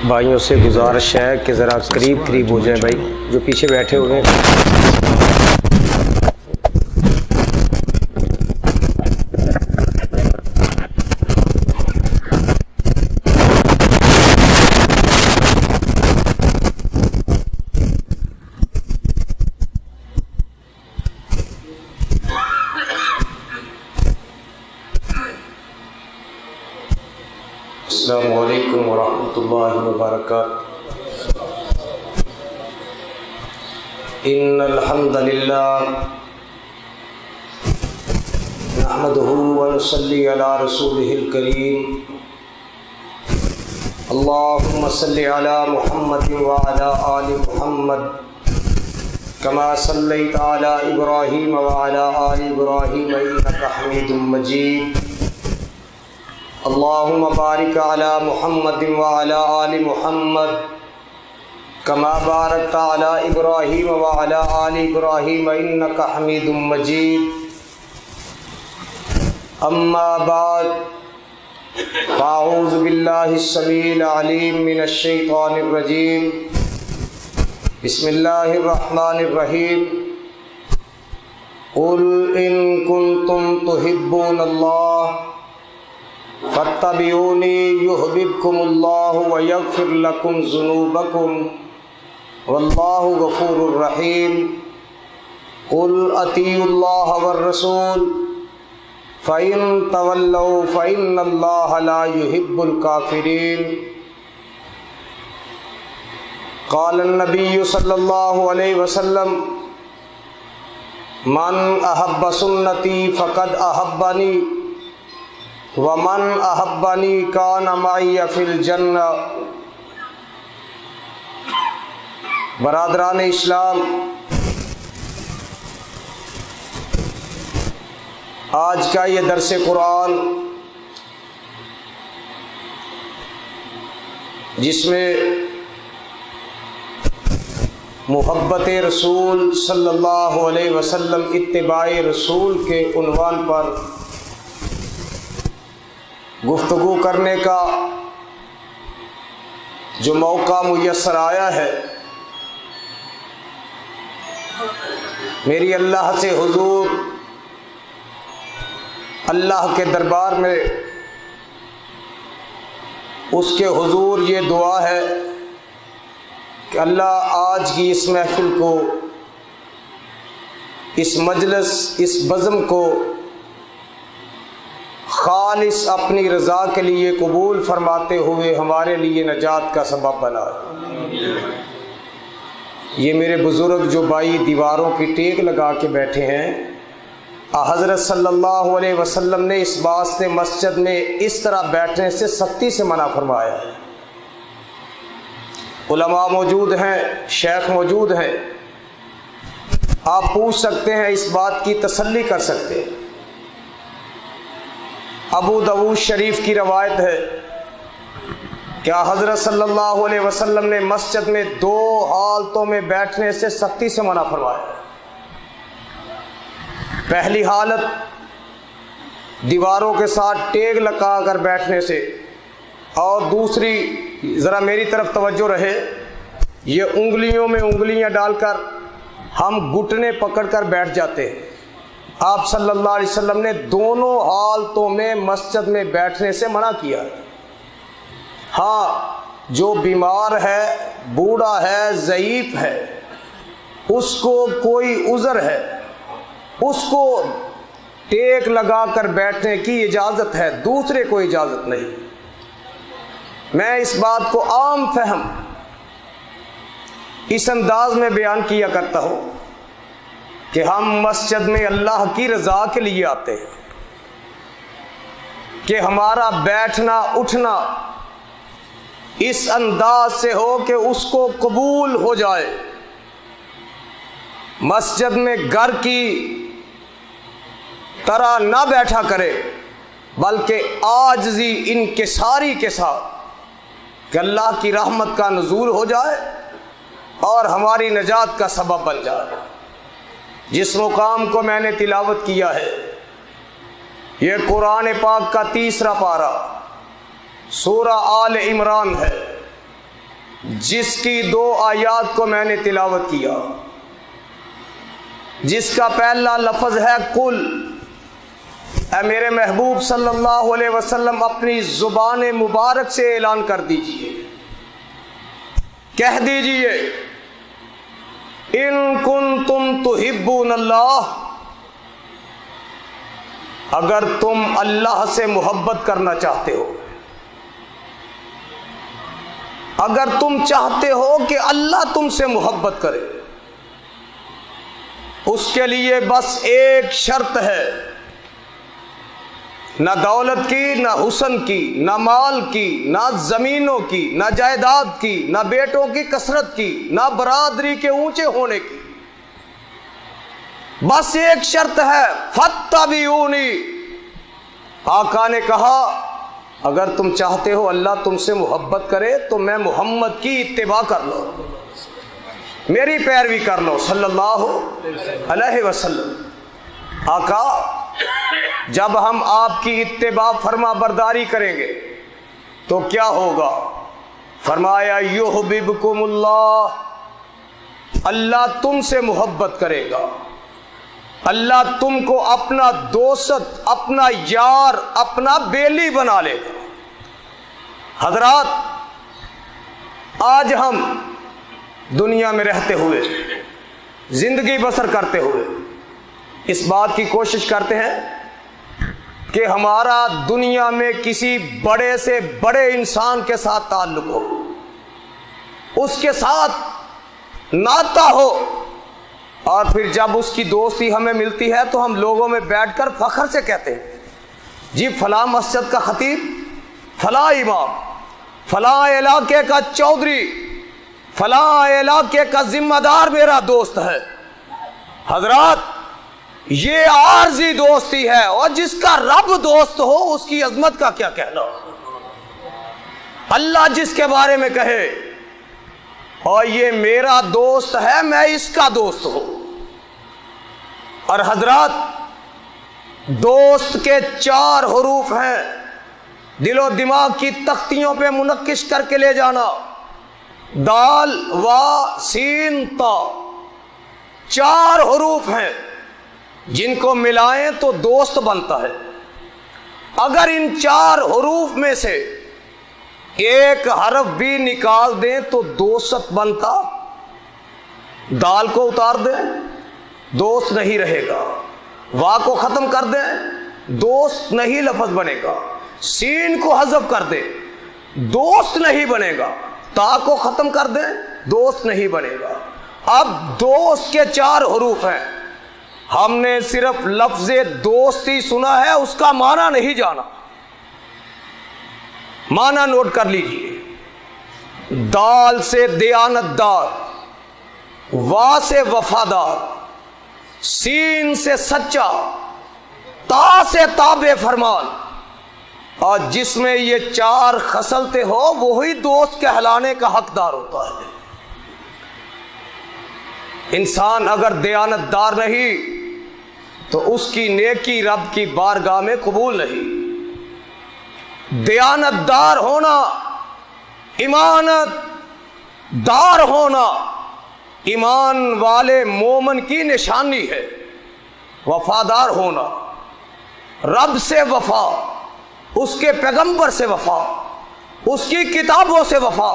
بھائیوں سے گزارش ہے کہ ذرا قریب قریب ہو جائیں بھائی، جو پیچھے بیٹھے ہوئے ہیں۔ السلام علیکم ورحمۃ اللہ وبرکاتہ۔ ان الحمد للہ نحمده ونصلی علی رسولہ الکریم، اللہم صل علی محمد وعلی آل محمد کما صلیت علی ابراہیم وعلی آل ابراہیم انک حمید مجید، اللہم بارک علی محمد وعلی آل محمد کما بارکت علی ابراہیم وعلی آل ابراہیم انک حمید مجید، اما بعد فاعوذ باللہ السمیع العلیم من الشیطان الرجیم، بسم اللہ الرحمن الرحیم، قل ان کنتم تحبون اللہ فاتبعونی یحببکم اللہ ویغفر لکم ذنوبکم واللہ غفور الرحیم، قل اطیعوا اللہ والرسول فإن تولوا فإن اللہ لا يحب الکافرین۔ قال النبی صلی اللہ علیہ وسلم من احب سنتی فقد احبنی ومن احبنی کان معی فی الجنہ۔ برادران اسلام، آج کا یہ درس قرآن جس میں محبت رسول صلی اللہ علیہ وسلم، اتباع رسول کے عنوان پر گفتگو کرنے کا جو موقع میسر آیا ہے، میری اللہ سے حضور اللہ کے دربار میں اس کے حضور یہ دعا ہے کہ اللہ آج کی اس محفل کو، اس مجلس، اس بزم کو خالص اپنی رضا کے لیے قبول فرماتے ہوئے ہمارے لیے نجات کا سبب بنا۔ یہ میرے بزرگ جو بھائی دیواروں کی ٹیک لگا کے بیٹھے ہیں، حضرت صلی اللہ علیہ وسلم نے اس بات سے مسجد میں اس طرح بیٹھنے سے سختی سے منع فرمایا ہے۔ علماء موجود ہیں، شیخ موجود ہیں، آپ پوچھ سکتے ہیں، اس بات کی تسلی کر سکتے ہیں۔ ابو داؤد شریف کی روایت ہے کہ حضرت صلی اللہ علیہ وسلم نے مسجد میں دو حالتوں میں بیٹھنے سے سختی سے منع فرمایا۔ پہلی حالت دیواروں کے ساتھ ٹیک لگا کر بیٹھنے سے، اور دوسری، ذرا میری طرف توجہ رہے، یہ انگلیوں میں انگلیاں ڈال کر ہم گھٹنے پکڑ کر بیٹھ جاتے ہیں۔ آپ صلی اللہ علیہ وسلم نے دونوں حالتوں میں مسجد میں بیٹھنے سے منع کیا ہے۔ ہاں، جو بیمار ہے، بوڑھا ہے، ضعیف ہے، اس کو کوئی عذر ہے، اس کو ٹیک لگا کر بیٹھنے کی اجازت ہے، دوسرے کو اجازت نہیں۔ میں اس بات کو عام فہم اس انداز میں بیان کیا کرتا ہوں کہ ہم مسجد میں اللہ کی رضا کے لیے آتے ہیں، کہ ہمارا بیٹھنا اٹھنا اس انداز سے ہو کہ اس کو قبول ہو جائے۔ مسجد میں گھر کی طرح نہ بیٹھا کرے، بلکہ عاجزی انکساری کے ساتھ کہ اللہ کی رحمت کا نزول ہو جائے اور ہماری نجات کا سبب بن جائے۔ جس مقام کو میں نے تلاوت کیا ہے، یہ قرآن پاک کا 3 پارہ سورہ آل عمران ہے۔ جس کی 2 آیات کو میں نے تلاوت کیا، جس کا پہلا لفظ ہے قل، اے میرے محبوب صلی اللہ علیہ وسلم اپنی زبان مبارک سے اعلان کر دیجئے، کہہ دیجئے ان کنتم تحبون اللہ، اگر تم اللہ سے محبت کرنا چاہتے ہو، اگر تم چاہتے ہو کہ اللہ تم سے محبت کرے، اس کے لیے بس ایک شرط ہے، نہ دولت کی، نہ حسن کی، نہ مال کی، نہ زمینوں کی، نہ جائیداد کی، نہ بیٹوں کی کثرت کی، نہ برادری کے اونچے ہونے کی، بس ایک شرط ہے فاتبعونی۔ آقا نے کہا اگر تم چاہتے ہو اللہ تم سے محبت کرے تو میں محمد کی اتباع کر لو، میری پیروی کر لو صلی اللہ علیہ وسلم۔ آقا جب ہم آپ کی اتباع فرما برداری کریں گے تو کیا ہوگا؟ فرمایا یحببکم اللہ، اللہ تم سے محبت کرے گا، اللہ تم کو اپنا دوست، اپنا یار، اپنا بیلی بنا لے گا۔ حضرات، آج ہم دنیا میں رہتے ہوئے، زندگی بسر کرتے ہوئے اس بات کی کوشش کرتے ہیں کہ ہمارا دنیا میں کسی بڑے سے بڑے انسان کے ساتھ تعلق ہو، اس کے ساتھ ناطہ ہو، اور پھر جب اس کی دوستی ہمیں ملتی ہے تو ہم لوگوں میں بیٹھ کر فخر سے کہتے ہیں جی فلاں مسجد کا خطیب، فلاں امام، فلاں علاقے کا چودھری، فلاں علاقے کا ذمہ دار میرا دوست ہے۔ حضرات، یہ عارضی دوستی ہے، اور جس کا رب دوست ہو اس کی عظمت کا کیا کہنا۔ اللہ جس کے بارے میں کہے اور یہ میرا دوست ہے، میں اس کا دوست ہوں۔ اور حضرات، دوست کے 4 حروف ہیں، دل و دماغ کی تختیوں پہ منقش کر کے لے جانا، دال وا سین تا، 4 حروف ہیں جن کو ملائیں تو دوست بنتا ہے۔ اگر ان 4 حروف میں سے ایک حرف بھی نکال دیں تو دوست بنتا، دال کو اتار دیں دوست نہیں رہے گا، وا کو ختم کر دیں دوست نہیں لفظ بنے گا، سین کو حذف کر دیں دوست نہیں بنے گا، تا کو ختم کر دیں دوست نہیں بنے گا۔ اب دوست کے 4 حروف ہیں، ہم نے صرف لفظ دوستی سنا ہے، اس کا معنی نہیں جانا۔ معنی نوٹ کر لیجئے، دال سے دیانت دار، وا سے وفادار، سین سے سچا، تا سے تابع فرمان، اور جس میں یہ 4 خصلتیں ہو وہی دوست کہلانے کا حقدار ہوتا ہے۔ انسان اگر دیانت دار نہیں تو اس کی نیکی رب کی بارگاہ میں قبول نہیں۔ دیانت دار ہونا، ایمانت دار ہونا ایمان والے مومن کی نشانی ہے۔ وفادار ہونا، رب سے وفا، اس کے پیغمبر سے وفا، اس کی کتابوں سے وفا،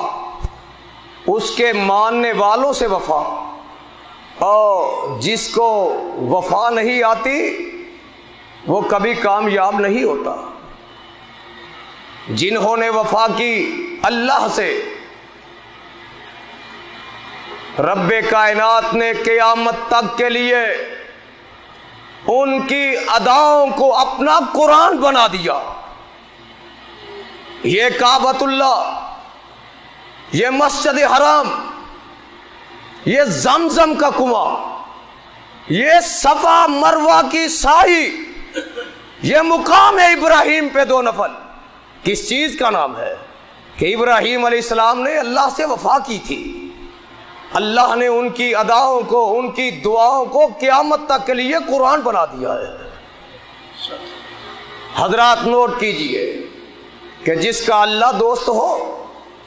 اس کے ماننے والوں سے وفا۔ اور جس کو وفا نہیں آتی وہ کبھی کامیاب نہیں ہوتا۔ جنہوں نے وفا کی اللہ سے، رب کائنات نے قیامت تک کے لیے ان کی اداؤں کو اپنا قرآن بنا دیا۔ یہ کعبۃ اللہ، یہ مسجد حرام، یہ زمزم کا کنواں، یہ صفا مروہ کی سائی، یہ مقام ابراہیم پہ 2 نفل، کس چیز کا نام ہے کہ ابراہیم علیہ السلام نے اللہ سے وفا کی تھی۔ اللہ نے ان کی اداؤں کو، ان کی دعاؤں کو قیامت تک کے لیے قرآن بنا دیا ہے۔ حضرات نوٹ کیجئے کہ جس کا اللہ دوست ہو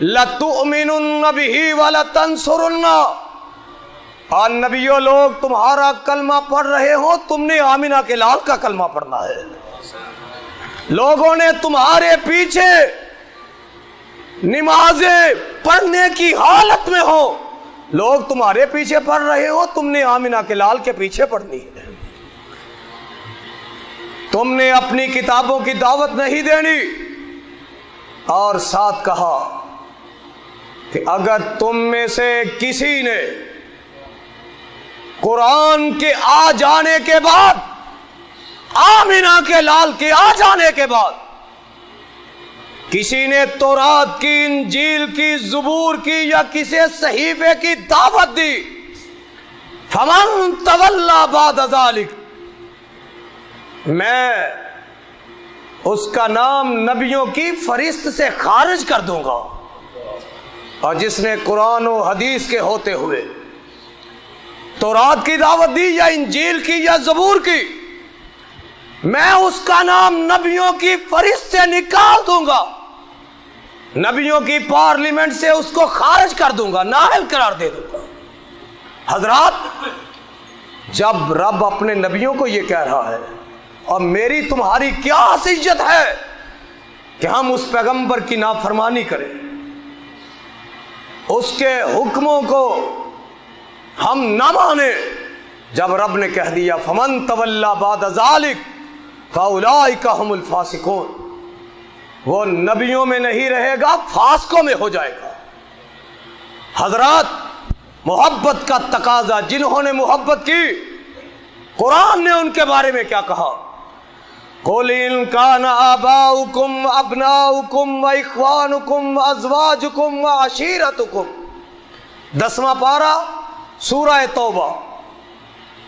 لَتُؤْمِنُنَّ بِهِ وَلَتَنْصُرُنَّ، اور نبیوں لوگ تمہارا کلمہ پڑھ رہے ہو، تم نے آمنہ کے لال کا کلمہ پڑھنا ہے. لوگوں نے تمہارے پیچھے نمازیں پڑھنے کی حالت میں ہو، لوگ تمہارے پیچھے پڑھ رہے ہو، تم نے آمنہ کے لال کے پیچھے پڑھنی ہے. تم نے اپنی کتابوں کی دعوت نہیں دینی. اور ساتھ کہا کہ اگر تم میں سے کسی نے قرآن کے آ جانے کے بعد، آمنہ کے لال کے آ جانے کے بعد، کسی نے تورات کی، انجیل کی، زبور کی یا کسی صحیفے کی دعوت دی، فمن تولی بعد ذلک، میں اس کا نام نبیوں کی فہرست سے خارج کر دوں گا. اور جس نے قرآن و حدیث کے ہوتے ہوئے تورات کی دعوت دی یا انجیل کی یا زبور کی، میں اس کا نام نبیوں کی فہرست سے نکال دوں گا، نبیوں کی پارلیمنٹ سے اس کو خارج کر دوں گا، نااہل قرار دے دوں گا. حضرات، جب رب اپنے نبیوں کو یہ کہہ رہا ہے، اور میری تمہاری کیا حیثیت ہے کہ ہم اس پیغمبر کی نافرمانی کریں، اس کے حکموں کو ہم نہ مانیں. جب رب نے کہہ دیا فمن تولی بعد ذلک فاولئک هم الفاسقون، وہ نبیوں میں نہیں رہے گا، فاسقوں میں ہو جائے گا. حضرات، محبت کا تقاضا، جنہوں نے محبت کی، قرآن نے ان کے بارے میں کیا کہا؟ قُلْ إِنْ كَانَ آبَاؤُكُمْ وَأَبْنَاؤُكُمْ وَإِخْوَانُكُمْ وَأَزْوَاجُكُمْ وَعَشِيرَتُكُمْ، 10واں پارہ سورہ توبہ.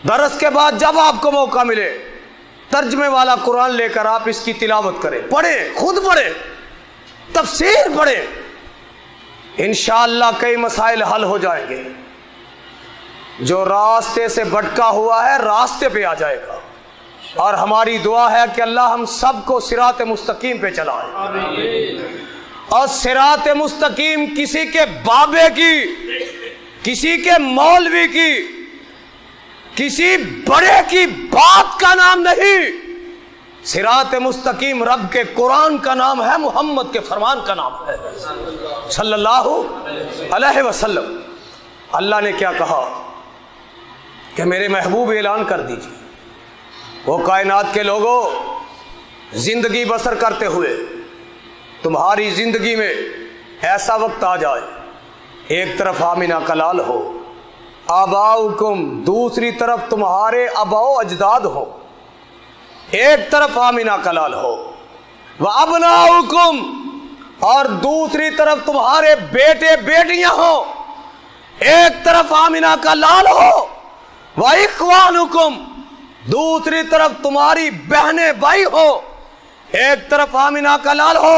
درس کے بعد جب آپ کو موقع ملے، ترجمے والا قرآن لے کر آپ اس کی تلاوت کریں، پڑھیں، خود پڑھیں، تفسیر پڑھیں، انشاءاللہ کئی مسائل حل ہو جائیں گے. جو راستے سے بھٹکا ہوا ہے راستے پہ آ جائے گا. اور ہماری دعا ہے کہ اللہ ہم سب کو صراط مستقیم پہ چلائے. اور صراط مستقیم کسی کے بابے کی، کسی کے مولوی کی، کسی بڑے کی بات کا نام نہیں. صراط مستقیم رب کے قرآن کا نام ہے، محمد کے فرمان کا نام ہے صلی اللہ علیہ وسلم. اللہ نے کیا کہا کہ میرے محبوب اعلان کر دیجیے، وہ کائنات کے لوگوں، زندگی بسر کرتے ہوئے تمہاری زندگی میں ایسا وقت آ جائے، ایک طرف آمنہ کا لال ہو، آباؤکم، دوسری طرف تمہارے آباؤ اجداد ہو، ایک طرف آمنہ کا لال ہو، وَأَبْنَاؤُكُمْ، اور دوسری طرف تمہارے بیٹے بیٹیاں ہوں، ایک طرف آمنہ کا لال ہو، وَإِخْوَانُكُمْ، دوسری طرف تمہاری بہنیں بھائی ہو، ایک طرف آمنہ کا لال ہو،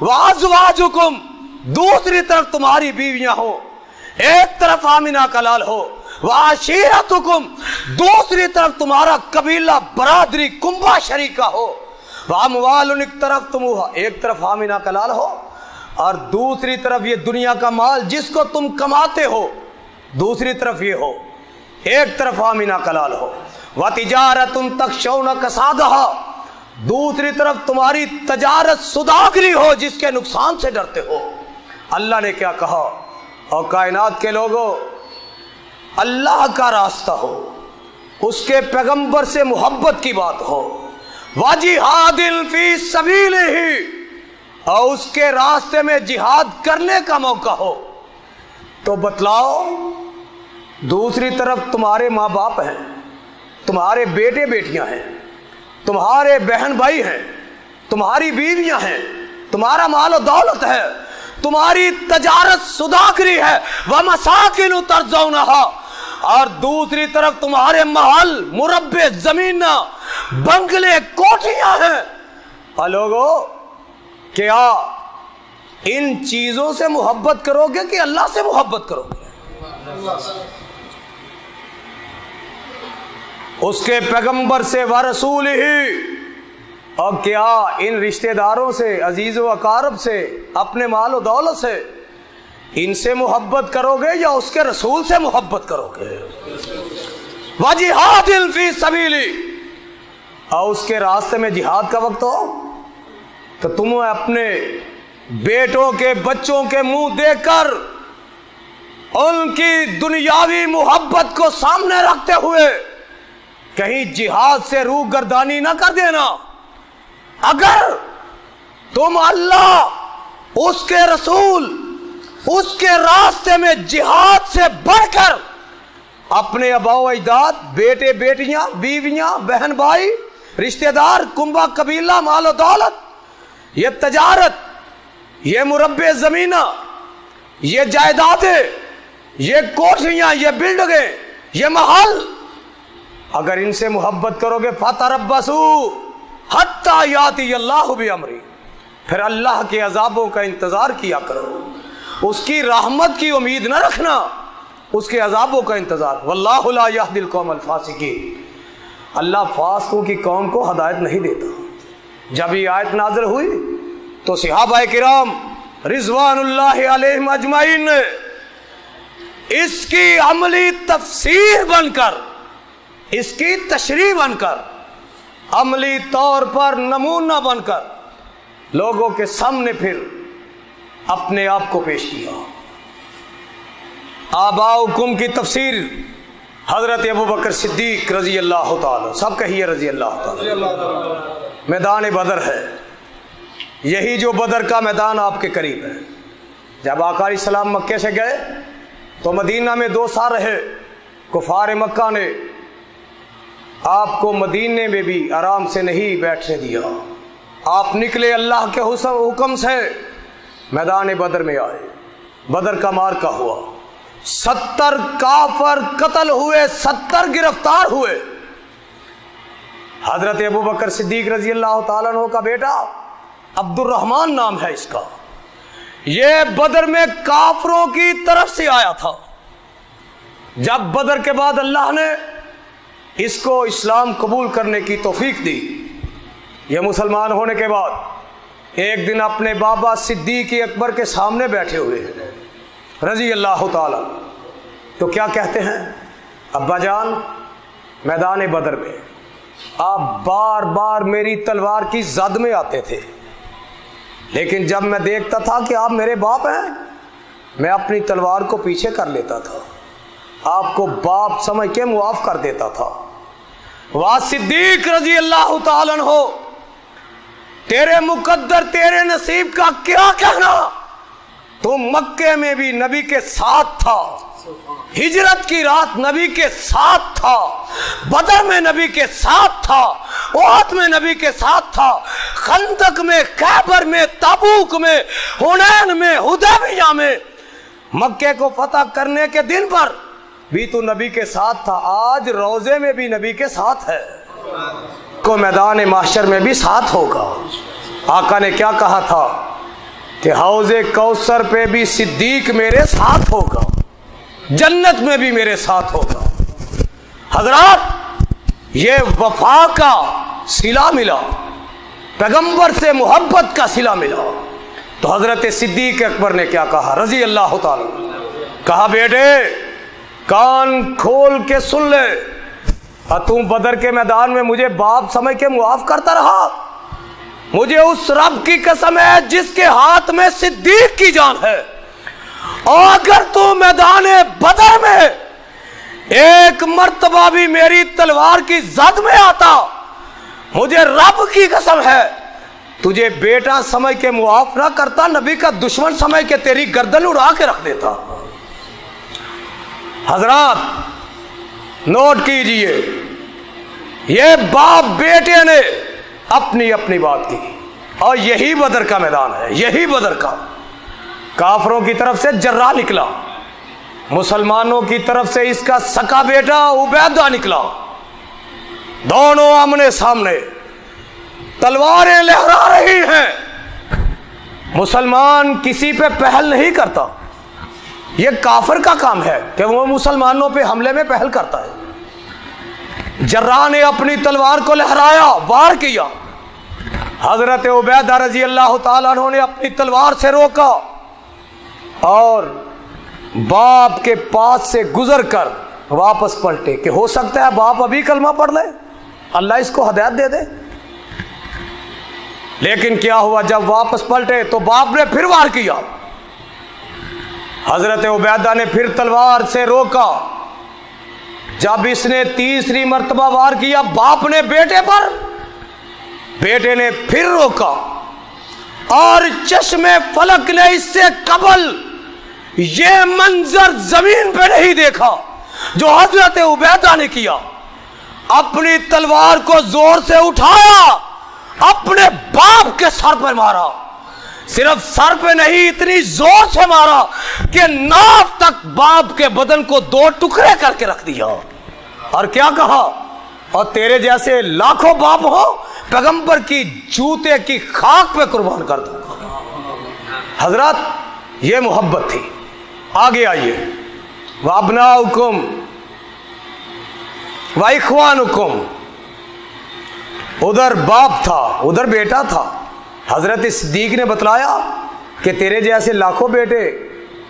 وَأَزْوَاجُكُمْ، دوسری طرف تمہاری بیویاں ہو، ایک طرف آمنہ کا لال ہو، وَعَشِيرَتُكُمْ، دوسری طرف تمہارا قبیلہ برادری کنبہ شریکہ ہو، وَأَمْوَالٌ اقْتَرَفْتُمُوهَا، ایک طرف آمنہ کا لال ہو، اور دوسری طرف یہ دنیا کا مال جس کو تم کماتے ہو، دوسری طرف یہ ہو، ایک طرف آمنہ کا لال ہو، وَتِجَارَةٌ تَخْشَوْنَ كَسَادَهَا، دوسری طرف تمہاری تجارت سوداگری ہو جس کے نقصان سے ڈرتے ہو. اللہ نے کیا کہا؟ اور کائنات کے لوگوں، اللہ کا راستہ ہو، اس کے پیغمبر سے محبت کی بات ہو، وَجِہَادٍ فِي سَبِيلِهِ، اور اس کے راستے میں جہاد کرنے کا موقع ہو، تو بتلاؤ، دوسری طرف تمہارے ماں باپ ہیں، تمہارے بیٹے بیٹیاں ہیں، تمہارے بہن بھائی ہیں، تمہاری بیویاں ہیں، تمہارا مال و دولت ہے، تمہاری تجارت سوداگری ہے، وَمَسَاكِنُ تَرْضَوْنَهَا، اور دوسری طرف تمہارے محل، مربع زمین، بنگلے، کوٹھیاں ہیں. اور لوگوں، کیا ان چیزوں سے محبت کرو گے کہ اللہ سے محبت کرو گے؟ اس کے پیغمبر سے، وَرَسُولِهِ، اور کیا ان رشتہ داروں سے، عزیز و اقارب سے، اپنے مال و دولت سے، ان سے محبت کرو گے یا اس کے رسول سے محبت کرو گے؟ وجہاد فی سبیلی، اور اس کے راستے میں جہاد کا وقت ہو تو تم اپنے بیٹوں کے، بچوں کے منہ دیکھ کر ان کی دنیاوی محبت کو سامنے رکھتے ہوئے کہیں جہاد سے روح گردانی نہ کر دینا۔ اگر تم اللہ، اس کے رسول، اس کے راستے میں جہاد سے بڑھ کر اپنے آباء و اجداد، بیٹے بیٹیاں، بیویاں، بہن بھائی، رشتہ دار، کنبہ قبیلہ، مال و دولت، یہ تجارت، یہ مربع زمینہ، یہ جائیدادیں، یہ کوٹھیاں، یہ بلڈنگیں، یہ محل، اگر ان سے محبت کرو گے فتربصوا حتی یاتی اللہ بامرہ، پھر اللہ کے عذابوں کا انتظار کیا کرو، اس کی رحمت کی امید نہ رکھنا، اس کے عذابوں کا انتظار۔ واللہ لا یہدی القوم الفاسقین، اللہ فاسقوں کی قوم کو ہدایت نہیں دیتا۔ جب یہ آیت نازل ہوئی تو صحابہ کرام رضوان اللہ علیہم اجمعین نے اس کی عملی تفسیر بن کر، اس کی تشریح بن کر، عملی طور پر نمونہ بن کر لوگوں کے سامنے پھر اپنے آپ کو پیش کیا۔ آباؤکم کی تفسیر حضرت ابوبکر صدیق رضی اللہ تعالی، سب کہیے رضی اللہ تعالی، میدان بدر ہے، یہی جو بدر کا میدان آپ کے قریب ہے۔ جب آقا علیہ السلام مکے سے گئے تو مدینہ میں 2 سال رہے، کفار مکہ نے آپ کو مدینے میں بھی آرام سے نہیں بیٹھنے دیا، آپ نکلے اللہ کے حکم سے، میدان بدر میں آئے، بدر کا مارکہ ہوا، 70 کافر قتل ہوئے، 70 گرفتار ہوئے۔ حضرت ابوبکر صدیق رضی اللہ تعالیٰ عنہ کا بیٹا عبد الرحمن نام ہے اس کا، یہ بدر میں کافروں کی طرف سے آیا تھا۔ جب بدر کے بعد اللہ نے اس کو اسلام قبول کرنے کی توفیق دی، یہ مسلمان ہونے کے بعد ایک دن اپنے بابا صدیق اکبر کے سامنے بیٹھے ہوئے ہیں رضی اللہ تعالی، تو کیا کہتے ہیں؟ ابا جان، میدان بدر میں آپ بار بار میری تلوار کی زد میں آتے تھے، لیکن جب میں دیکھتا تھا کہ آپ میرے باپ ہیں، میں اپنی تلوار کو پیچھے کر لیتا تھا، آپ کو باپ سمجھ کے معاف کر دیتا تھا۔ واہ صدیق رضی اللہ تعالیٰ عنہ، تیرے مقدر، تیرے نصیب کا کیا کہنا، تو مکے میں بھی نبی کے ساتھ تھا، ہجرت کی رات نبی کے ساتھ تھا، بدر میں نبی کے ساتھ تھا، احد میں نبی کے ساتھ تھا، خندق میں، خیبر میں، تبوک میں، حنین میں، حدیبیہ میں، مکے کو فتح کرنے کے دن پر بھی تو نبی کے ساتھ تھا، آج روزے میں بھی نبی کے ساتھ ہے، کو میدان محشر میں بھی ساتھ ہوگا۔ آقا نے کیا کہا تھا کہ حوض کوثر پہ بھی صدیق میرے ساتھ ہوگا، جنت میں بھی میرے ساتھ ہوگا۔ حضرات، یہ وفا کا صلہ ملا، پیغمبر سے محبت کا صلہ ملا، تو حضرت صدیق اکبر نے کیا کہا رضی اللہ تعالی، کہا بیٹے کان کھول کے سن لے، تو بدر کے میدان میں مجھے باپ سمجھ کے معاف کرتا رہا، مجھے اس رب کی قسم ہے جس کے ہاتھ میں صدیق کی جان ہے، اور اگر تو میدان بدر میں ایک مرتبہ بھی میری تلوار کی زد میں آتا، مجھے رب کی قسم ہے تجھے بیٹا سمجھ کے معاف نہ کرتا، نبی کا دشمن سمجھ کے تیری گردن اڑا کے رکھ دیتا۔ حضرات نوٹ کیجئے، یہ باپ بیٹے نے اپنی اپنی بات کی، اور یہی بدر کا میدان ہے، یہی بدر کا، کافروں کی طرف سے جرح نکلا، مسلمانوں کی طرف سے اس کا سکا بیٹا عبیدہ نکلا، دونوں آمنے سامنے تلواریں لہرا رہی ہیں، مسلمان کسی پہ پہل نہیں کرتا، یہ کافر کا کام ہے کہ وہ مسلمانوں پہ حملے میں پہل کرتا ہے۔ جرح نے اپنی تلوار کو لہرایا، وار کیا، حضرت عبیدہ رضی اللہ تعالیٰ عنہ نے اپنی تلوار سے روکا اور باپ کے پاس سے گزر کر واپس پلٹے کہ ہو سکتا ہے باپ ابھی کلمہ پڑھ لے، اللہ اس کو ہدایت دے دے۔ لیکن کیا ہوا، جب واپس پلٹے تو باپ نے پھر وار کیا۔ حضرت عبیدہ نے پھر تلوار سے روکا، جب اس نے تیسری مرتبہ وار کیا باپ نے بیٹے پر، بیٹے نے پھر روکا، اور چشم فلک نے اس سے قبل یہ منظر زمین پہ نہیں دیکھا جو حضرت عبیدہ نے کیا۔ اپنی تلوار کو زور سے اٹھایا، اپنے باپ کے سر پر مارا، صرف سر پہ نہیں اتنی زور سے مارا کہ ناف تک باپ کے بدن کو 2 ٹکڑے کر کے رکھ دیا، اور کیا کہا، اور تیرے جیسے لاکھوں باپ ہو پیغمبر کی جوتے کی خاک پہ قربان کر دوں گا۔ حضرات یہ محبت تھی۔ آگے آئیے، وَأَبْنَاؤُكُمْ وَإِخْوَانُكُمْ، ادھر باپ تھا ادھر بیٹا تھا۔ حضرت صدیق نے بتلایا کہ تیرے جیسے لاکھوں بیٹے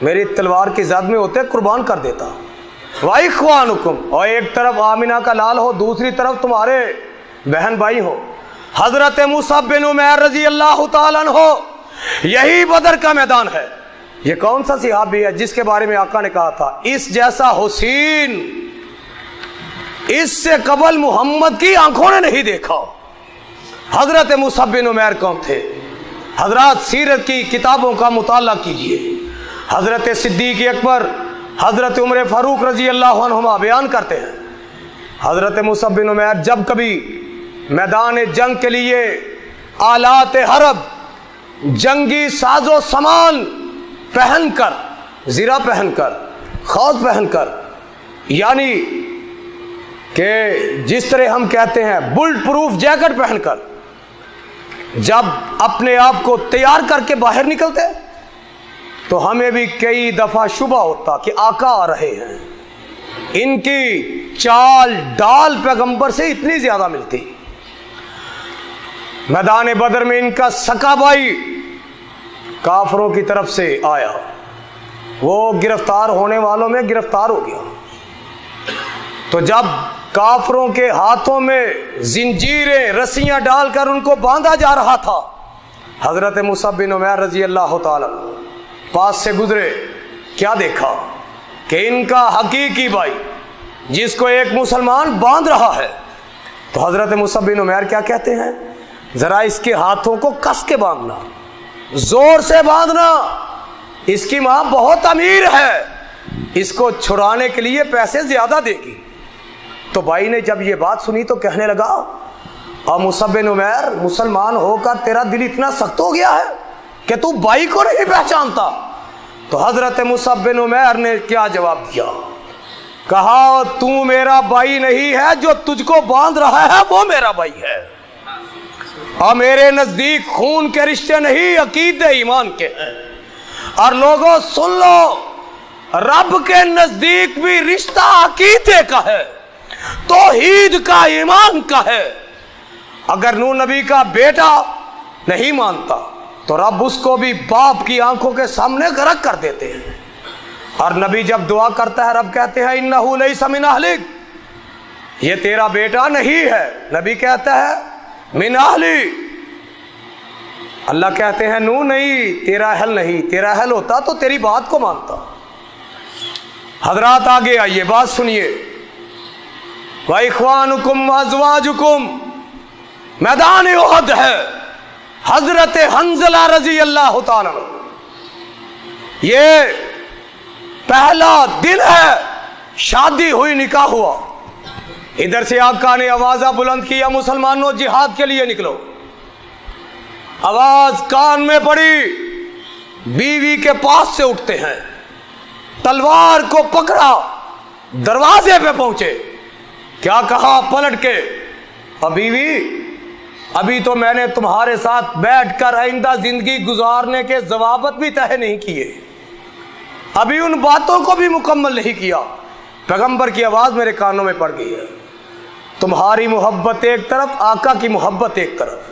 میری تلوار کی زد میں ہوتے قربان کر دیتا۔ وَإِخْوَانُكُمْ، اور ایک طرف آمنہ کا لال ہو، دوسری طرف تمہارے بہن بھائی ہو۔ حضرت مصعب بن عمیر رضی اللہ تعالیٰ عنہ، یہی بدر کا میدان ہے۔ یہ کون سا صحابی ہے جس کے بارے میں آقا نے کہا تھا اس جیسا حسین اس سے قبل محمد کی آنکھوں نے نہیں دیکھا؟ حضرت مصعب بن عمیر کون تھے؟ حضرات سیرت کی کتابوں کا مطالعہ کیجئے۔ حضرت صدیق اکبر، حضرت عمر فاروق رضی اللہ عنہما بیان کرتے ہیں حضرت مصعب بن عمیر جب کبھی میدان جنگ کے لیے آلات حرب، جنگی ساز و سامان پہن کر، زرہ پہن کر، خوذ پہن کر، یعنی کہ جس طرح ہم کہتے ہیں بلٹ پروف جیکٹ پہن کر جب اپنے آپ کو تیار کر کے باہر نکلتے تو ہمیں بھی کئی دفعہ شبہ ہوتا کہ آقا آ رہے ہیں، ان کی چال ڈال پیغمبر سے اتنی زیادہ ملتی۔ میدان بدر میں ان کا سکا بھائی کافروں کی طرف سے آیا، وہ گرفتار ہونے والوں میں گرفتار ہو گیا۔ تو جب کافروں کے ہاتھوں میں زنجیریں، رسیاں ڈال کر ان کو باندھا جا رہا تھا، حضرت مصعب بن عمیر رضی اللہ تعالی پاس سے گزرے، کیا دیکھا کہ ان کا حقیقی بھائی جس کو ایک مسلمان باندھ رہا ہے، تو حضرت مصعب بن عمیر کیا کہتے ہیں، ذرا اس کے ہاتھوں کو کس کے باندھنا، زور سے باندھنا، اس کی ماں بہت امیر ہے، اس کو چھڑانے کے لیے پیسے زیادہ دے گی۔ تو بھائی نے جب یہ بات سنی تو کہنے لگا، اور مصعب بن عمیر مسلمان ہو کر تیرا دل اتنا سخت ہو گیا ہے کہ تو بھائی کو نہیں پہچانتا؟ تو حضرت مصعب بن عمیر نے کیا جواب دیا، کہا تو میرا بھائی نہیں ہے، جو تجھ کو باندھ رہا ہے وہ میرا بھائی ہے، اور میرے نزدیک خون کے رشتے نہیں عقیدے ایمان کے ہیں۔ اور لوگوں سن لو، رب کے نزدیک بھی رشتہ عقیدے کا ہے، توحید کا، ایمان کا ہے۔ اگر نوح نبی کا بیٹا نہیں مانتا تو رب اس کو بھی باپ کی آنکھوں کے سامنے غرق کر دیتے ہیں، اور نبی جب دعا کرتا ہے رب کہتے ہیں انہ لیس من اہلک، یہ تیرا بیٹا نہیں ہے، نبی کہتا ہے من اہلی، اللہ کہتے ہیں نوح نہیں، تیرا اہل نہیں، تیرا اہل ہوتا تو تیری بات کو مانتا۔ حضرات آگے آئیے، بات سنیے، وَإِخْوَانُكُمْ وَأَزْوَاجُكُمْ، میدان احد ہے، حضرت حنظلہ رضی اللہ تعالیٰ یہ پہلا دن ہے، شادی ہوئی، نکاح ہوا، ادھر سے آقا نے آوازہ بلند کیا، مسلمانوں جہاد کے لیے نکلو۔ آواز کان میں پڑی، بیوی کے پاس سے اٹھتے ہیں، تلوار کو پکڑا، دروازے پہ پہنچے، کیا کہا پلٹ کے، اور بیوی ابھی تو میں نے تمہارے ساتھ بیٹھ کر آئندہ زندگی گزارنے کے ضوابط بھی طے نہیں کیے، ابھی ان باتوں کو بھی مکمل نہیں کیا۔ پیغمبر کی آواز میرے کانوں میں پڑ گئی ہے، تمہاری محبت ایک طرف، آقا کی محبت ایک طرف،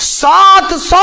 700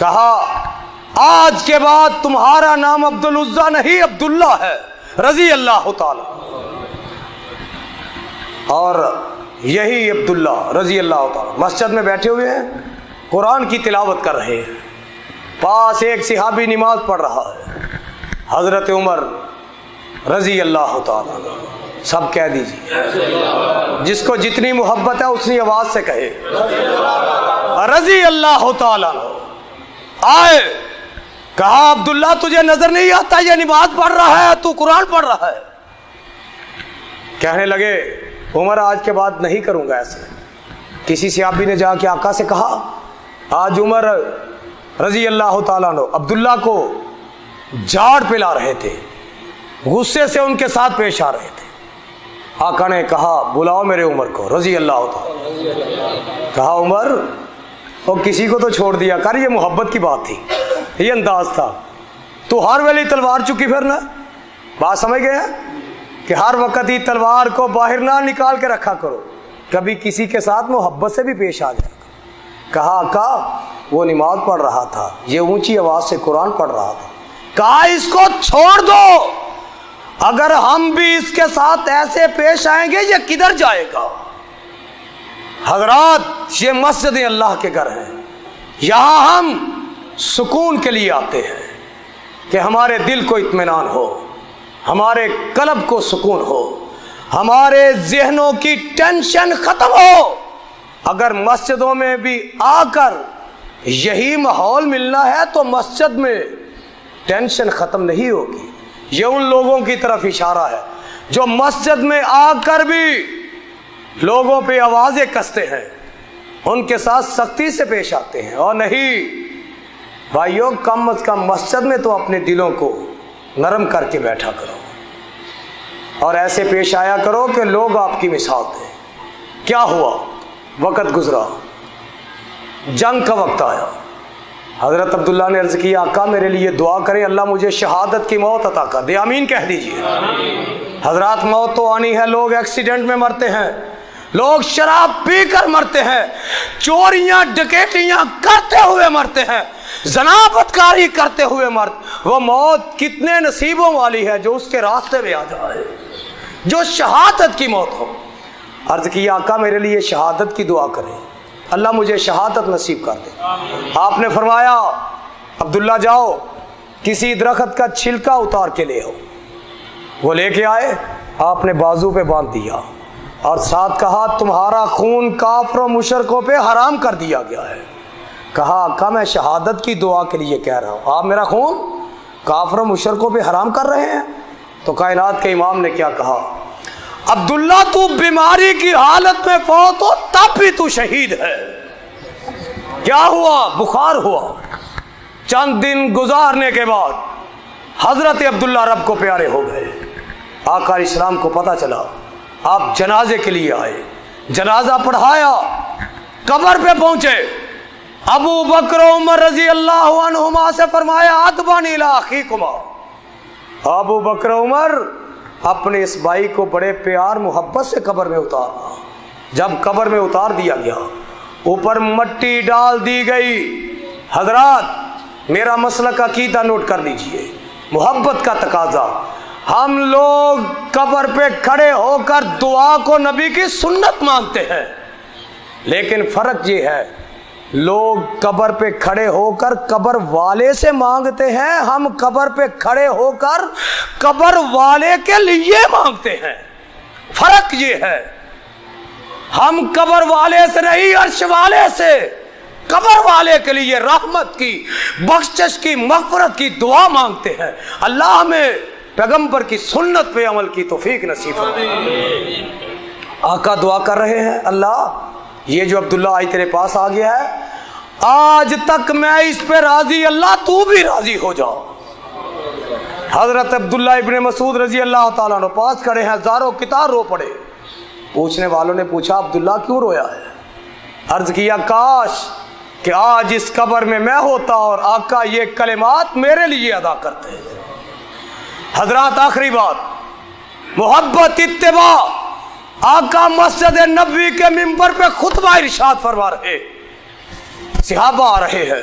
کہا آج کے بعد تمہارا نام عبد العزا نہیں عبداللہ ہے رضی اللہ تعالی، اور یہی عبداللہ رضی اللہ تعالی مسجد میں بیٹھے ہوئے ہیں، قرآن کی تلاوت کر رہے ہیں، پاس ایک صحابی نماز پڑھ رہا ہے، حضرت عمر رضی اللہ تعالی، سب کہہ دیجیے، جس کو جتنی محبت ہے اتنی آواز سے کہے، رضی اللہ تعالی آئے، کہا عبداللہ تجھے نظر نہیں آتا یہ نماز پڑھ رہا ہے، تو قرآن پڑھ رہا ہے؟ کہنے لگے عمر آج کے بعد نہیں کروں گا ایسے۔ کسی صحابی نے جا کے آقا سے کہا آج عمر رضی اللہ تعالیٰ عنہ عبداللہ کو جھاڑ پلا رہے تھے، غصے سے ان کے ساتھ پیش آ رہے تھے۔ آقا نے کہا بلاؤ میرے عمر کو رضی اللہ تعالیٰ۔ کہا عمر وہ کسی کو تو چھوڑ دیا کر، یہ محبت کی بات تھی، یہ انداز تھا، تو ہر ویلے تلوار چکی پھرنا، بات سمجھ گئے کہ ہر وقت ہی تلوار کو باہر نہ نکال کے رکھا کرو، کبھی کسی کے ساتھ محبت سے بھی پیش آ جائے۔ کہا آقا وہ نماز پڑھ رہا تھا، یہ اونچی آواز سے قرآن پڑھ رہا تھا۔ کہا اس کو چھوڑ دو، اگر ہم بھی اس کے ساتھ ایسے پیش آئیں گے یہ کدھر جائے گا؟ حضرات یہ مسجد اللہ کے گھر ہیں، یہاں ہم سکون کے لیے آتے ہیں کہ ہمارے دل کو اطمینان ہو، ہمارے قلب کو سکون ہو، ہمارے ذہنوں کی ٹینشن ختم ہو۔ اگر مسجدوں میں بھی آ کر یہی ماحول ملنا ہے تو مسجد میں ٹینشن ختم نہیں ہوگی۔ یہ ان لوگوں کی طرف اشارہ ہے جو مسجد میں آ کر بھی لوگوں پہ آوازیں کستے ہیں، ان کے ساتھ سختی سے پیش آتے ہیں، اور نہیں بھائیوں کم از کم مسجد میں تو اپنے دلوں کو نرم کر کے بیٹھا کرو اور ایسے پیش آیا کرو کہ لوگ آپ کی مثال دیں۔ کیا ہوا؟ وقت گزرا، جنگ کا وقت آیا، حضرت عبداللہ نے عرض کیا آقا میرے لیے دعا کریں اللہ مجھے شہادت کی موت عطا کر دے، آمین کہہ دیجئے۔ حضرات موت تو آنی ہے، لوگ ایکسیڈنٹ میں مرتے ہیں، لوگ شراب پی کر مرتے ہیں، چوریاں ڈکیٹیاں کرتے ہوئے مرتے ہیں، زنا بدکاری کرتے ہوئے مرتے، وہ موت کتنے نصیبوں والی ہے جو اس کے راستے میں آ جائے، جو شہادت کی موت ہو۔ عرض کیا آقا میرے لیے شہادت کی دعا کریں، اللہ مجھے شہادت نصیب کر دے۔ آپ نے فرمایا عبداللہ جاؤ کسی درخت کا چھلکا اتار کے لے آؤ۔ وہ لے کے آئے، آپ نے بازو پہ باندھ دیا اور ساتھ کہا تمہارا خون کافر و مشرکوں پہ حرام کر دیا گیا ہے۔ کہا آقا میں شہادت کی دعا کے لیے کہہ رہا ہوں، آپ میرا خون کافر و مشرکوں پہ حرام کر رہے ہیں؟ تو کائنات کے امام نے کیا کہا؟ عبداللہ تو بیماری کی حالت میں فوت ہو تب بھی تو شہید ہے۔ کیا ہوا؟ بخار ہوا۔ چند دن گزارنے کے بعد حضرت عبداللہ رب کو پیارے ہو گئے۔ آقا علیہ السلام کو پتہ چلا، آپ جنازے کے لیے آئے، جنازہ پڑھایا، قبر پہ پہنچے، ابو بکر عمر رضی اللہ عنہما سے فرمایا ادبان الی اخیکما، ابو بکر عمر اپنے اس بھائی کو بڑے پیار محبت سے قبر میں اتارنا۔ جب قبر میں اتار دیا گیا، اوپر مٹی ڈال دی گئی۔ حضرات میرا مسلک عقیدہ نوٹ کر لیجئے، محبت کا تقاضا، ہم لوگ قبر پہ کھڑے ہو کر دعا کو نبی کی سنت مانتے ہیں، لیکن فرق یہ ہے لوگ قبر پہ کھڑے ہو کر قبر والے سے مانگتے ہیں، ہم قبر پہ کھڑے ہو کر قبر والے کے لیے مانگتے ہیں۔ فرق یہ ہے، ہم قبر والے سے نہیں عرش والے سے قبر والے کے لیے رحمت کی، بخشش کی، مغفرت کی دعا مانگتے ہیں۔ اللہ ہمیں پیغمبر کی سنت پہ عمل کی توفیق نصیب فرمائے۔ آقا دعا کر رہے ہیں، اللہ یہ جو عبداللہ آج تیرے پاس آ گیا ہے، آج تک میں اس پہ راضی، اللہ تو بھی راضی ہو جاؤ۔ حضرت عبداللہ ابن مسعود رضی اللہ تعالیٰ عنہ پاس کھڑے ہیں، زاروں کتار رو پڑے۔ پوچھنے والوں نے پوچھا عبداللہ کیوں رویا ہے؟ عرض کیا کاش کہ آج اس قبر میں میں ہوتا اور آقا یہ کلمات میرے لیے ادا کرتے ہیں۔ حضرات آخری بات، محبت، اتباع۔ آقا مسجد نبوی کے منبر پہ خطبہ ارشاد فرما رہے، صحابہ آ رہے ہیں،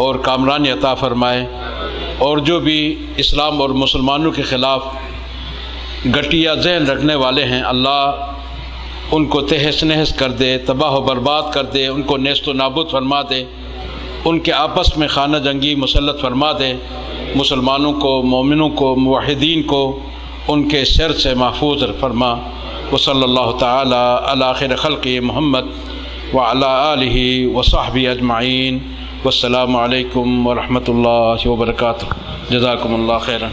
اور کامرانی عطا فرمائے، اور جو بھی اسلام اور مسلمانوں کے خلاف گھٹیا ذہن رکھنے والے ہیں اللہ ان کو تہس نہس کر دے، تباہ و برباد کر دے، ان کو نیست و نابود فرما دے، ان کے آپس میں خانہ جنگی مسلط فرما دے، مسلمانوں کو، مومنوں کو، موحدین کو ان کے شر سے محفوظ فرما۔ وصلی اللہ تعالی علی خیر خلق محمد وعلی آلہ وصحبہ اجمعین، والسلام علیکم ورحمۃ اللہ وبرکاتہ۔ جزاکم اللہ خیرا۔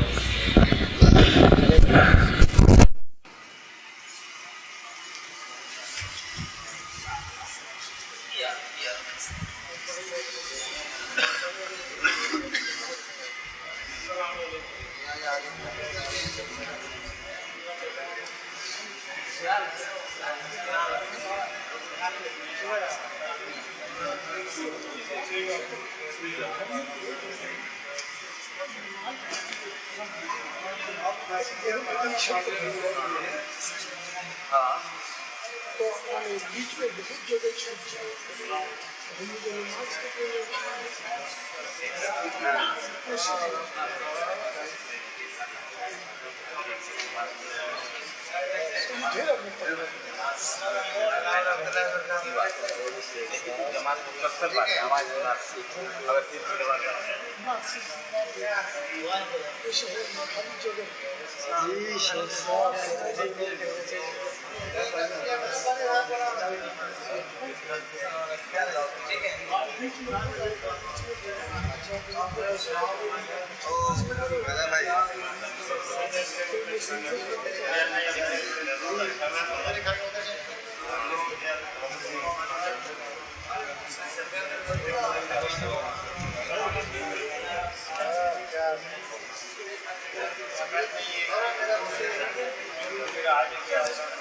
آگے کیا ہوگا؟